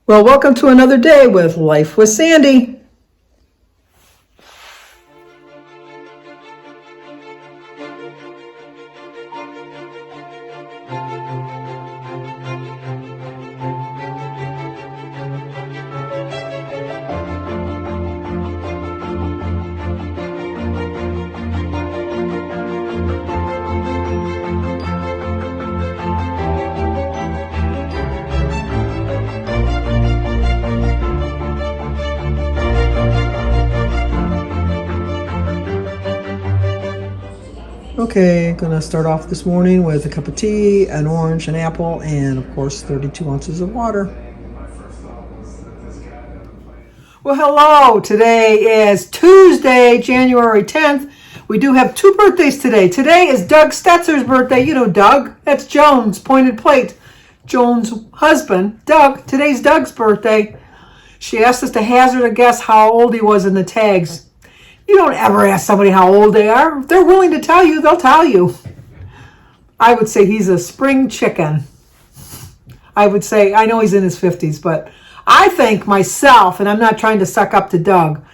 Well, welcome to another day with Life with Sandy. Okay, gonna start off this morning with a cup of tea, an orange, an apple, and of course 32 ounces of water. Well, hello. Today is Tuesday, January 10th. We do have two birthdays today. Today is Doug Stetzer's birthday. You know Doug. That's Joan's pointed plate. Joan's husband, Doug. Today's Doug's birthday. She asked us to hazard a guess how old he was in the tags. You don't ever ask somebody how old they are. If they're willing to tell you, they'll tell you. I would say he's a spring chicken. I would say, I know he's in his 50s, but I think myself, and I'm not trying to suck up to Doug,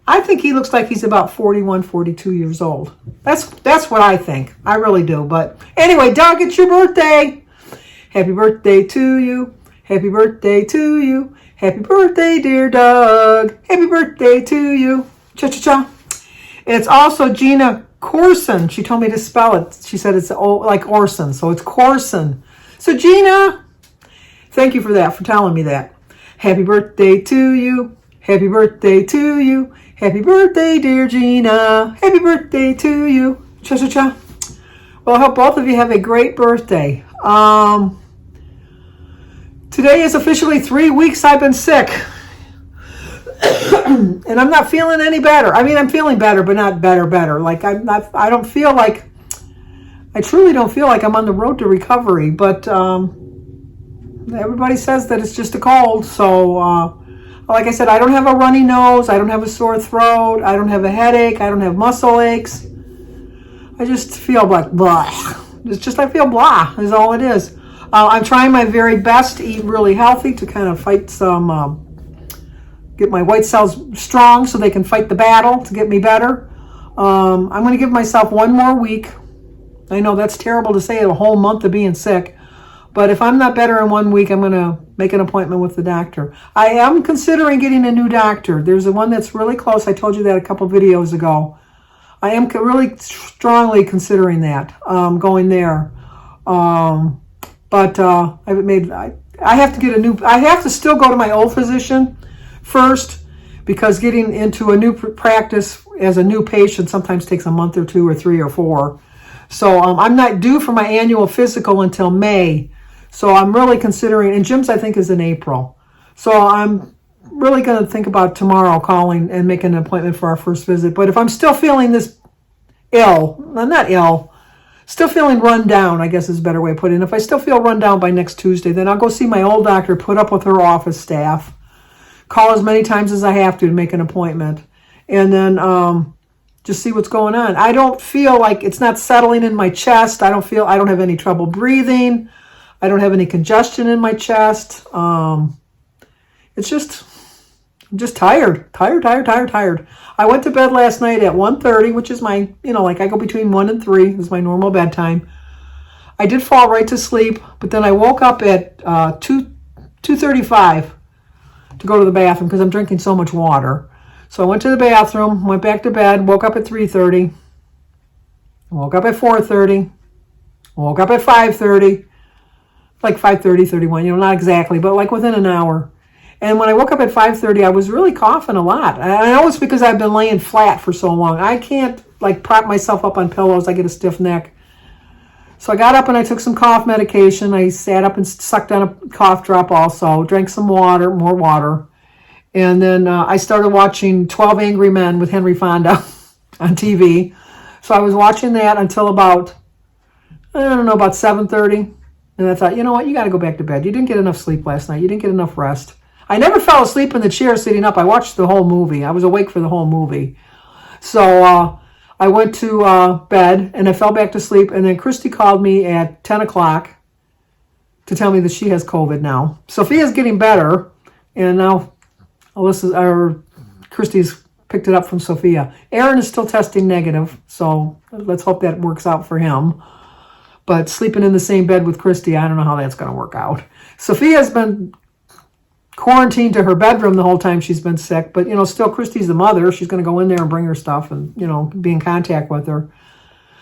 I think he looks like he's about 41, 42 years old. That's what I think. I really do. But anyway, Doug, it's your birthday. Happy birthday to you. Happy birthday to you. Happy birthday, dear Doug. Happy birthday to you. Cha-cha-cha. It's also Gina Corson. She told me to spell it. She said it's like Orson, so it's Corson. So Gina, thank you for that, for telling me that. Happy birthday to you. Happy birthday to you. Happy birthday, dear Gina. Happy birthday to you. Cha-cha-cha. Well, I hope both of you have a great birthday. Today is officially 3 weeks I've been sick. And I'm not feeling any better. I mean, I'm feeling better, but not better. Like I truly don't feel like I'm on the road to recovery, but everybody says that it's just a cold. So, like I said, I don't have a runny nose. I don't have a sore throat. I don't have a headache. I don't have muscle aches. I just feel like blah. I feel blah is all it is. I'm trying my very best to eat really healthy to kind of fight some, get my white cells strong so they can fight the battle to get me better. I'm going to give myself 1 more week. I know that's terrible to say, a whole month of being sick. But if I'm not better in 1 week, I'm going to make an appointment with the doctor. I am considering getting a new doctor. There's the one that's really close. I told you that a couple videos ago. I am really strongly considering that, going there. But I have to get a new, I have to still go to my old physician first, because getting into a new practice as a new patient sometimes takes a month or 2 or 3 or 4. So I'm not due for my annual physical until May. So I'm really considering, and Jim's I think is in April. So I'm really going to think about tomorrow calling and making an appointment for our first visit. But if I'm still feeling this still feeling run down, I guess is a better way to put it. If I still feel run down by next Tuesday, then I'll go see my old doctor, put up with her office staff, call as many times as I have to make an appointment, and then just see what's going on. I don't feel like it's not settling in my chest. I don't have any trouble breathing. I don't have any congestion in my chest. It's just, I'm just tired. I went to bed last night at 1:30, which is my, like I go between 1 and 3 is my normal bedtime. I did fall right to sleep, but then I woke up at 2:35 to go to the bathroom because I'm drinking so much water. So I went to the bathroom, went back to bed, woke up at 3:30, woke up at 4:30, woke up at 5:30, like 5:30, 31, not exactly, but like within an hour. And when I woke up at 5:30, I was really coughing a lot. I know it's because I've been laying flat for so long. I can't prop myself up on pillows. I get a stiff neck. So I got up and I took some cough medication. I sat up and sucked on a cough drop also, drank some water, more water. And then I started watching 12 Angry Men with Henry Fonda on TV. So I was watching that until about 7:30. And I thought, you know what, you got to go back to bed. You didn't get enough sleep last night. You didn't get enough rest. I never fell asleep in the chair sitting up. I watched the whole movie. I was awake for the whole movie. So I went to bed and I fell back to sleep. And then Christy called me at 10 o'clock to tell me that she has COVID now. Sophia's getting better. And now Christy's picked it up from Sophia. Aaron is still testing negative, so let's hope that works out for him. But sleeping in the same bed with Christy, I don't know how that's going to work out. Sophia's been quarantined to her bedroom the whole time she's been sick, but still Christy's the mother. She's going to go in there and bring her stuff and be in contact with her.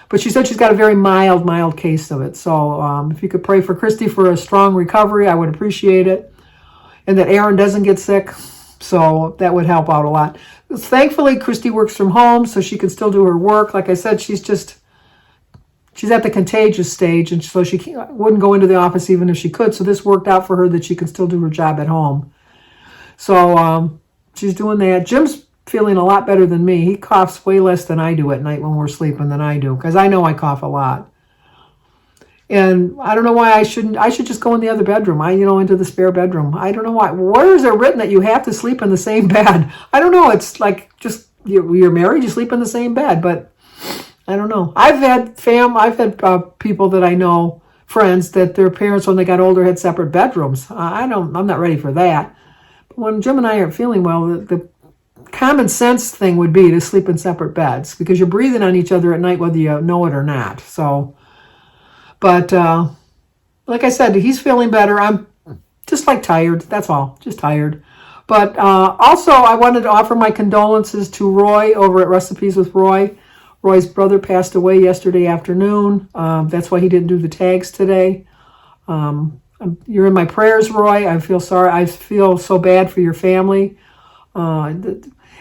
But she said she's got a very mild case of it. So if you could pray for Christy for a strong recovery, I would appreciate it. And that Aaron doesn't get sick. So that would help out a lot. Thankfully, Christy works from home, so she can still do her work. Like I said, she's at the contagious stage, and so she wouldn't go into the office even if she could. So this worked out for her that she can still do her job at home. So she's doing that. Jim's feeling a lot better than me. He coughs way less than I do at night when we're sleeping than I do, because I know I cough a lot. And I don't know why I shouldn't. I should just go in the other bedroom. Into the spare bedroom. I don't know why. Where is it written that you have to sleep in the same bed? I don't know. It's like just you're married, you sleep in the same bed. But I don't know. I've had people that I know, friends, that their parents when they got older had separate bedrooms. I'm not ready for that. But when Jim and I are feeling well, the common sense thing would be to sleep in separate beds because you're breathing on each other at night whether you know it or not. So. But like I said, he's feeling better. I'm just tired. That's all. Just tired. But also, I wanted to offer my condolences to Roy over at Recipes with Roy. Roy's brother passed away yesterday afternoon. That's why he didn't do the tags today. You're in my prayers, Roy. I feel sorry. I feel so bad for your family.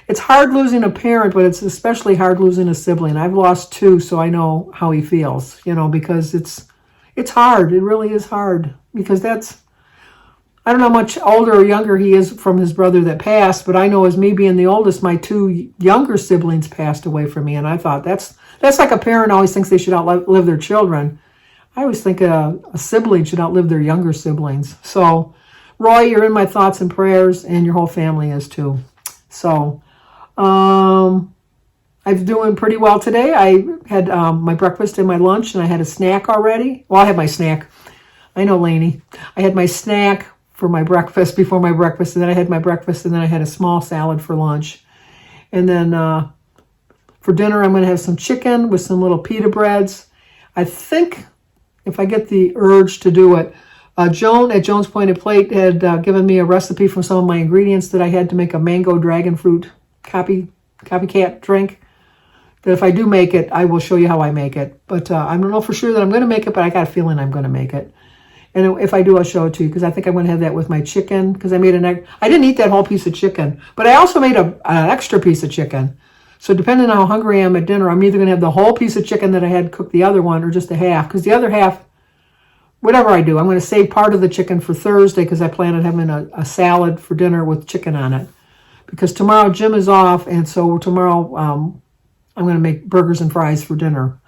It's hard losing a parent, but it's especially hard losing a sibling. I've lost 2, so I know how he feels, because it's hard. It really is hard because I don't know how much older or younger he is from his brother that passed, but I know as me being the oldest, my 2 younger siblings passed away from me, and I thought that's like a parent always thinks they should outlive their children. I always think a sibling should outlive their younger siblings. So, Roy, you're in my thoughts and prayers, and your whole family is too. So, I'm doing pretty well today. I had my breakfast and my lunch, and I had a snack already. Well, I had my snack. I know, Lainey. I had my snack for my breakfast, before my breakfast, and then I had my breakfast, and then I had a small salad for lunch. And then for dinner, I'm going to have some chicken with some little pita breads. I think if I get the urge to do it, Joan at Joan's Pointed Plate had given me a recipe from some of my ingredients that I had to make a mango dragon fruit copycat drink. That if I do make it, I will show you how I make it. But I don't know for sure that I'm going to make it, but I got a feeling I'm going to make it. And if I do, I'll show it to you because I think I'm going to have that with my chicken because I made I didn't eat that whole piece of chicken, but I also made an extra piece of chicken. So depending on how hungry I am at dinner, I'm either going to have the whole piece of chicken that I had cooked the other one or just a half because the other half, whatever I do, I'm going to save part of the chicken for Thursday because I plan on having a salad for dinner with chicken on it. Because tomorrow Jim is off, and so tomorrow I'm going to make burgers and fries for dinner.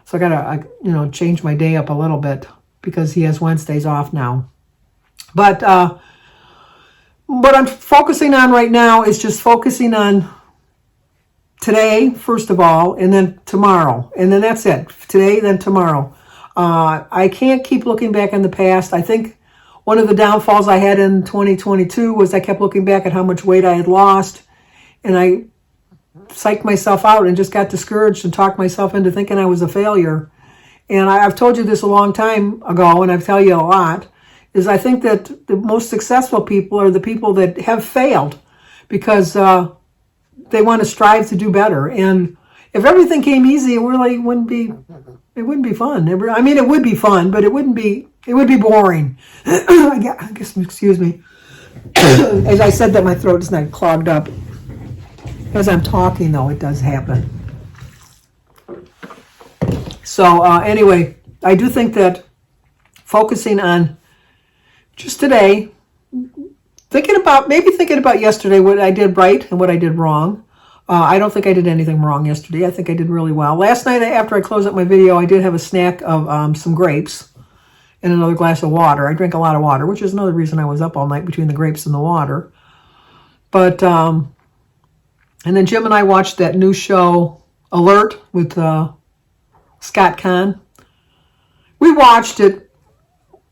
So I got to, change my day up a little bit because he has Wednesdays off now. But what I'm focusing on right now is just focusing on today, first of all, and then tomorrow. And then that's it. Today, then tomorrow. I can't keep looking back in the past. I think one of the downfalls I had in 2022 was I kept looking back at how much weight I had lost, and I psyched myself out and just got discouraged and talked myself into thinking I was a failure. And I've told you this a long time ago, and I tell you a lot, is I think that the most successful people are the people that have failed because they want to strive to do better. And if everything came easy, it really wouldn't be fun. I mean, it would be fun, but it would be boring. I guess, excuse me. As I said that, my throat is not clogged up. As I'm talking, though, it does happen. So anyway, I do think that focusing on just today, thinking about yesterday, what I did right and what I did wrong. I don't think I did anything wrong yesterday. I think I did really well. Last night, after I closed up my video, I did have a snack of some grapes and another glass of water. I drank a lot of water, which is another reason I was up all night between the grapes and the water. But, and then Jim and I watched that new show, Alert, with Scott Conn. We watched it.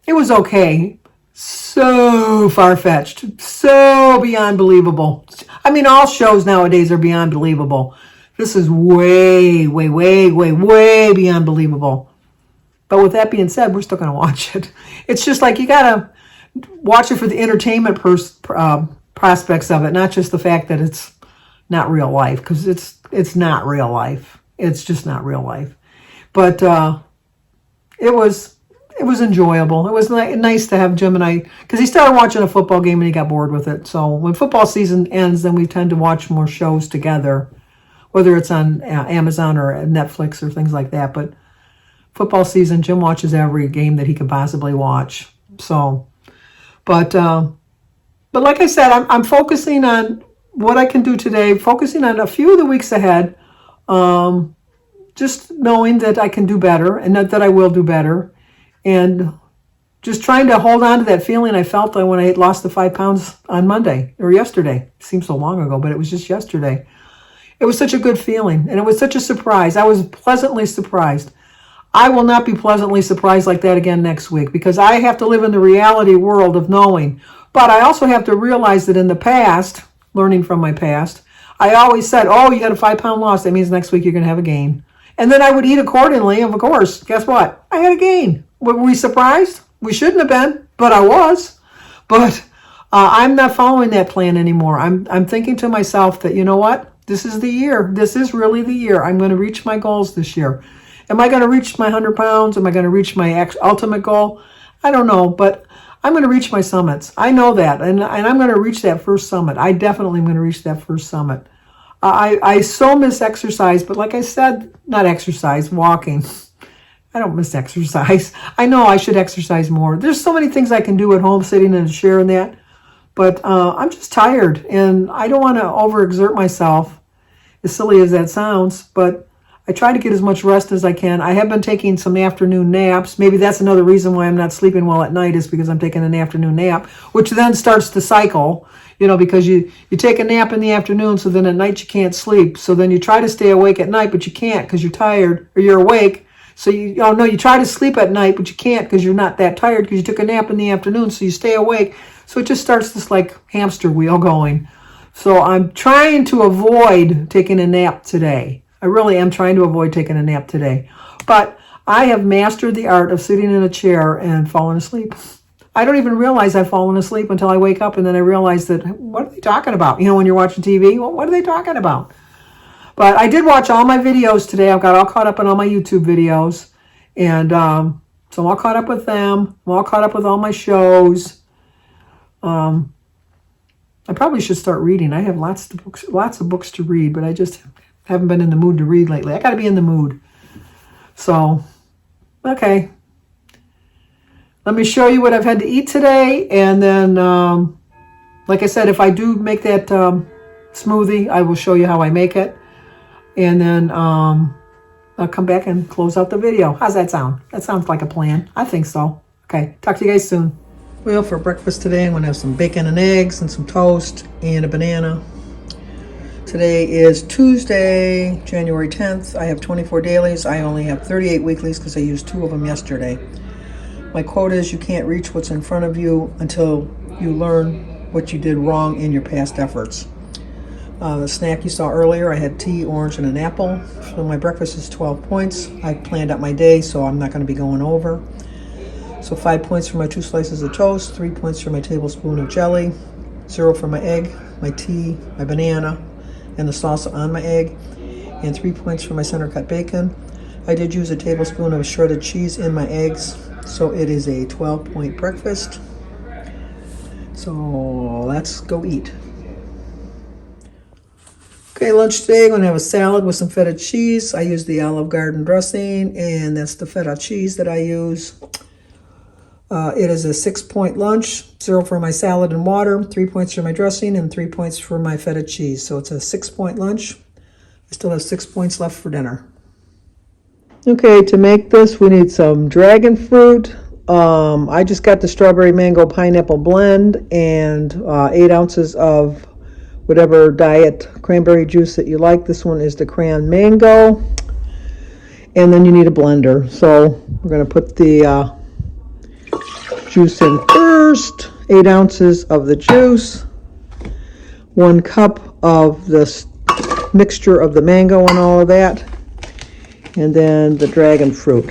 It was okay. So so far-fetched, so beyond believable. I mean, all shows nowadays are beyond believable. This is way, way, way, way, way beyond believable. But with that being said, we're still going to watch it. It's just like you got to watch it for the entertainment prospects of it, not just the fact that it's not real life, because it's not real life. It's just not real life. But it was enjoyable. It was nice to have Jim and I, because he started watching a football game and he got bored with it. So when football season ends, then we tend to watch more shows together, whether it's on Amazon or Netflix or things like that. But football season, Jim watches every game that he can possibly watch. So, but like I said, I'm focusing on what I can do today, focusing on a few of the weeks ahead, just knowing that I can do better and that I will do better, and just trying to hold on to that feeling I felt when I had lost the 5 pounds on Monday or yesterday. It seems so long ago, but it was just yesterday. It was such a good feeling, and it was such a surprise. I was pleasantly surprised. I will not be pleasantly surprised like that again next week, because I have to live in the reality world of knowing. But I also have to realize that in the past, learning from my past, I always said, oh, you had a 5-pound loss. That means next week you're going to have a gain. And then I would eat accordingly. Of course, guess what? I had a gain. Were we surprised? We shouldn't have been, but I was. But I'm not following that plan anymore. I'm thinking to myself that, you know what? This is the year. This is really the year. I'm going to reach my goals this year. Am I going to reach my 100 pounds? Am I going to reach my ultimate goal? I don't know, but I'm going to reach my summits. I know that, and I'm going to reach that first summit. I definitely am going to reach that first summit. I so miss exercise, but like I said, not exercise, walking. I don't miss exercise. I know I should exercise more. There's so many things I can do at home, sitting in a chair and that, but I'm just tired, and I don't want to overexert myself, as silly as that sounds, but I try to get as much rest as I can. I have been taking some afternoon naps. Maybe that's another reason why I'm not sleeping well at night, is because I'm taking an afternoon nap, which then starts the cycle, because you take a nap in the afternoon, so then at night you can't sleep. So then you try to stay awake at night, but you can't because you're tired, or you're awake. So you try to sleep at night, but you can't because you're not that tired because you took a nap in the afternoon, so you stay awake. So it just starts this like hamster wheel going. So I'm trying to avoid taking a nap today. I really am trying to avoid taking a nap today. But I have mastered the art of sitting in a chair and falling asleep. I don't even realize I've fallen asleep until I wake up, and then I realize that, what are they talking about? When you're watching TV, what are they talking about? But I did watch all my videos today. I've got all caught up on all my YouTube videos. And so I'm all caught up with them. I'm all caught up with all my shows. I probably should start reading. I have lots of books to read, but I just haven't been in the mood to read lately. I got to be in the mood. So, okay. Let me show you what I've had to eat today. And then, like I said, if I do make that smoothie, I will show you how I make it. And then I'll come back and close out the video. How's that sound? That sounds like a plan. I think so. Okay. Talk to you guys soon. Well, for breakfast today, I'm going to have some bacon and eggs and some toast and a banana. Today is Tuesday, January 10th. I have 24 dailies. I only have 38 weeklies because I used 2 of them yesterday. My quote is, you can't reach what's in front of you until you learn what you did wrong in your past efforts. The snack you saw earlier, I had tea, orange, and an apple. So my breakfast is 12 points. I planned out my day, so I'm not going to be going over. So 5 points for my 2 slices of toast, 3 points for my tablespoon of jelly, 0 for my egg, my tea, my banana, and the salsa on my egg, and 3 points for my center cut bacon. I did use a tablespoon of shredded cheese in my eggs, so it is a 12-point breakfast. So let's go eat. Okay, lunch today, I'm going to have a salad with some feta cheese. I use the Olive Garden dressing, and that's the feta cheese that I use. It is a 6-point lunch, 0 for my salad and water, 3 points for my dressing, and 3 points for my feta cheese. So it's a 6-point lunch. I still have 6 points left for dinner. Okay, to make this, we need some dragon fruit. I just got the strawberry mango pineapple blend and 8 ounces of whatever diet cranberry juice that you like. This one is the cran mango. And then you need a blender. So we're going to put the juice in first, 8 ounces of the juice, 1 cup of this mixture of the mango and all of that, and then the dragon fruit.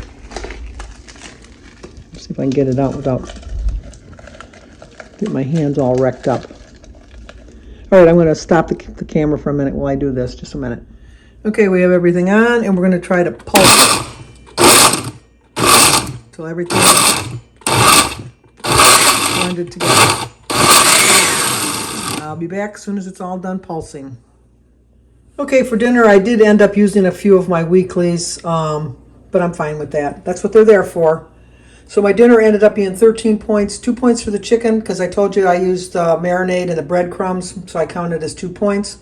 Let's see if I can get it out without getting my hands all wrecked up. All right, I'm going to stop the camera for a minute while I do this. Just a minute. Okay, we have everything on, and we're going to try to pulse until everything is blended together. I'll be back as soon as it's all done pulsing. Okay, for dinner I did end up using a few of my weeklies, but I'm fine with that. That's what they're there for. So my dinner ended up being 13 points, 2 points for the chicken, because I told you I used marinade and the breadcrumbs, so I counted as 2 points.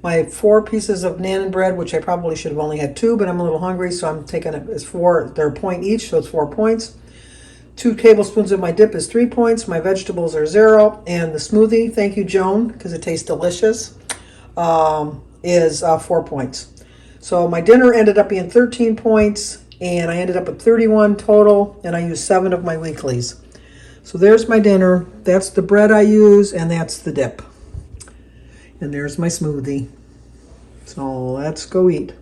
My 4 pieces of naan bread, which I probably should have only had 2, but I'm a little hungry, so I'm taking it as 4. They're a point each, so it's 4 points. 2 tablespoons of my dip is 3 points. My vegetables are 0. And the smoothie, thank you, Joan, because it tastes delicious, is 4 points. So my dinner ended up being 13 points, and I ended up with 31 total, and I used 7 of my weeklies. So there's my dinner. That's the bread I use, and that's the dip. And there's my smoothie. So let's go eat.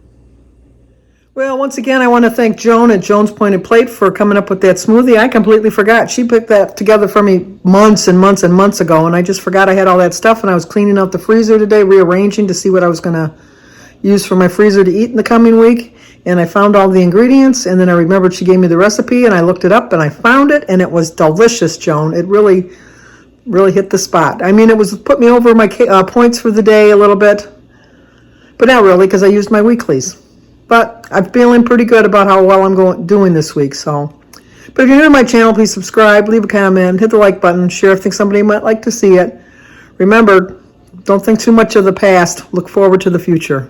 Well, once again, I want to thank Joan at Joan's Pointed Plate for coming up with that smoothie. I completely forgot. She put that together for me months and months and months ago, and I just forgot I had all that stuff, and I was cleaning out the freezer today, rearranging to see what I was going to use for my freezer to eat in the coming week. And I found all the ingredients, and then I remembered she gave me the recipe, and I looked it up, and I found it, and it was delicious, Joan. It really, really hit the spot. I mean, it was put me over my points for the day a little bit, but not really, because I used my weeklies. But I'm feeling pretty good about how well I'm doing this week. So, but if you're new to my channel, please subscribe, leave a comment, hit the like button, share if you think somebody might like to see it. Remember, don't think too much of the past. Look forward to the future.